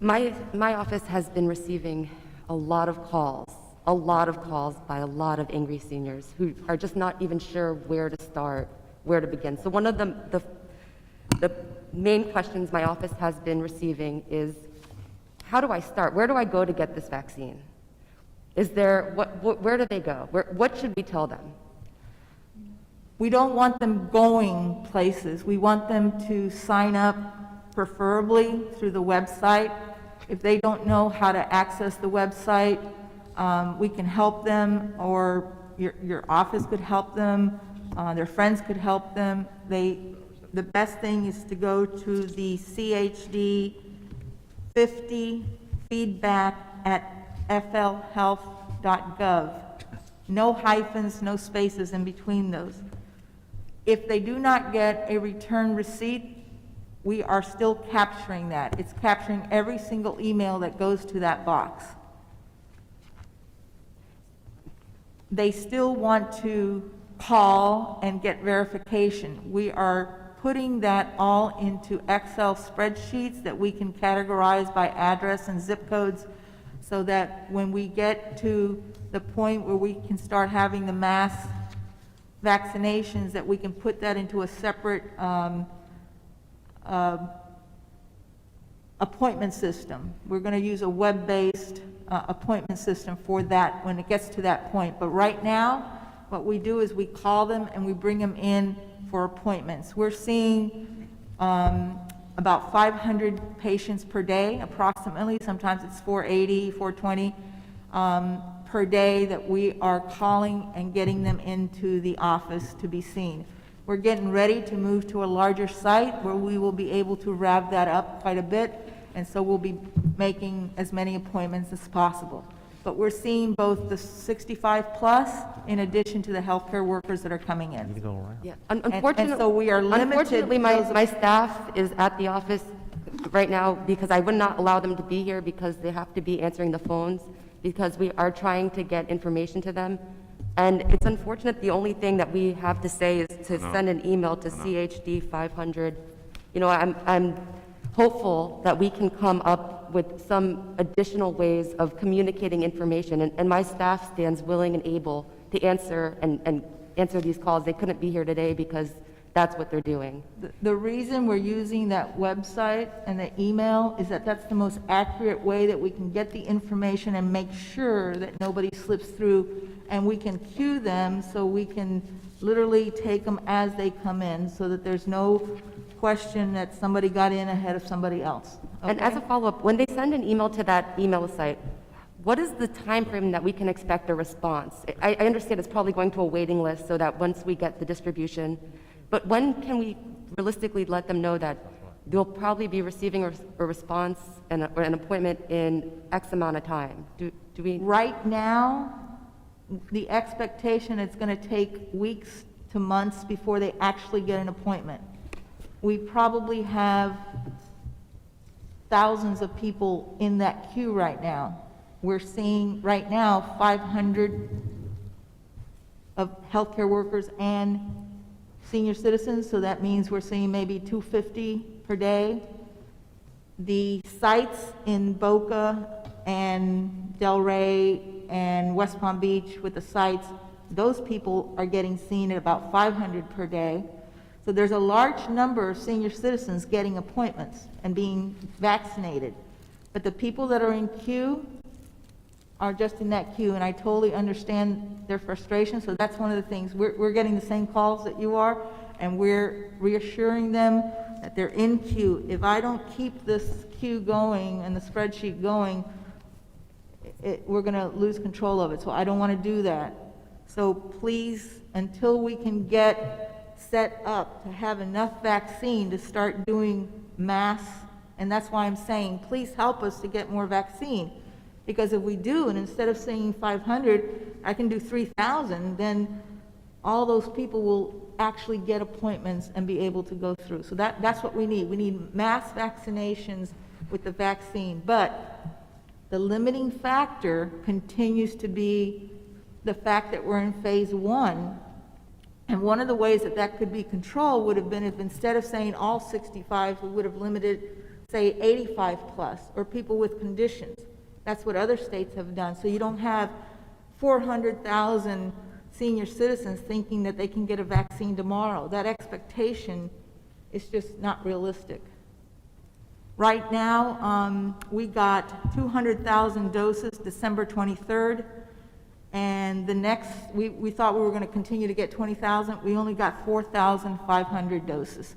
My office has been receiving a lot of calls by a lot of angry seniors who are just not even sure where to start, where to begin. So one of the main questions my office has been receiving is, how do I start? Where do I go to get this vaccine? Is there, where do they go? What should we tell them? We don't want them going places. We want them to sign up, preferably through the website. If they don't know how to access the website, we can help them, or your office could help them, their friends could help them. The best thing is to go to the CHD 50 feedback@flhealth.gov. No hyphens, no spaces in between those. If they do not get a return receipt, we are still capturing that. It's capturing every single email that goes to that box. They still want to call and get verification. We are putting that all into Excel spreadsheets that we can categorize by address and zip codes, so that when we get to the point where we can start having the mass vaccinations, that we can put that into a separate appointment system. We're going to use a web-based appointment system for that when it gets to that point. But right now, what we do is we call them and we bring them in for appointments. We're seeing about 500 patients per day, approximately. Sometimes it's 480, 420 per day that we are calling and getting them into the office to be seen. We're getting ready to move to a larger site where we will be able to rev that up quite a bit, and so we'll be making as many appointments as possible. But we're seeing both the 65 plus in addition to the healthcare workers that are coming in. Yeah. And so we are limited. Unfortunately, my staff is at the office right now because I would not allow them to be here because they have to be answering the phones, because we are trying to get information to them. And it's unfortunate, the only thing that we have to say is to send an email to CHD 500. You know, I'm hopeful that we can come up with some additional ways of communicating information, and my staff stands willing and able to answer and answer these calls. They couldn't be here today because that's what they're doing. The reason we're using that website and the email is that that's the most accurate way that we can get the information and make sure that nobody slips through, and we can queue them so we can literally take them as they come in, so that there's no question that somebody got in ahead of somebody else. Okay? And as a follow-up, when they send an email to that email site, what is the time frame that we can expect a response? I understand it's probably going to a waiting list so that once we get the distribution, but when can we realistically let them know that they'll probably be receiving a response or an appointment in X amount of time? Do we? Right now, the expectation is going to take weeks to months before they actually get an appointment. We probably have thousands of people in that queue right now. We're seeing right now 500 of healthcare workers and senior citizens, so that means we're seeing maybe 250 per day. The sites in Boca and Delray and West Palm Beach with the sites, those people are getting seen at about 500 per day. So there's a large number of senior citizens getting appointments and being vaccinated. But the people that are in queue are just in that queue, and I totally understand their frustration. So that's one of the things. We're getting the same calls that you are, and we're reassuring them that they're in queue. If I don't keep this queue going and the spreadsheet going, we're going to lose control of it. So I don't want to do that. So please, until we can get set up to have enough vaccine to start doing mass, and that's why I'm saying, please help us to get more vaccine. Because if we do, and instead of saying 500, I can do 3,000, then all those people will actually get appointments and be able to go through. So that's what we need. We need mass vaccinations with the vaccine. But the limiting factor continues to be the fact that we're in phase 1. And one of the ways that that could be controlled would have been if instead of saying all 65, we would have limited, say 85 plus, or people with conditions. That's what other states have done. So you don't have 400,000 senior citizens thinking that they can get a vaccine tomorrow. That expectation is just not realistic. Right now, we got 200,000 doses December 23rd, and the next, we thought we were going to continue to get 20,000. We only got 4,500 doses.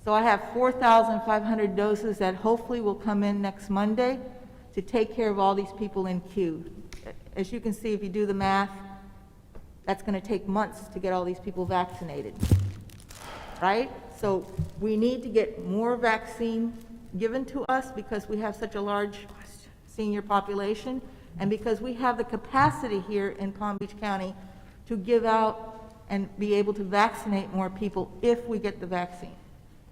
So I have 4,500 doses that hopefully will come in next Monday to take care of all these people in queue. As you can see, if you do the math, that's going to take months to get all these people vaccinated, right? So we need to get more vaccine given to us because we have such a large senior population, and because we have the capacity here in Palm Beach County to give out and be able to vaccinate more people if we get the vaccine.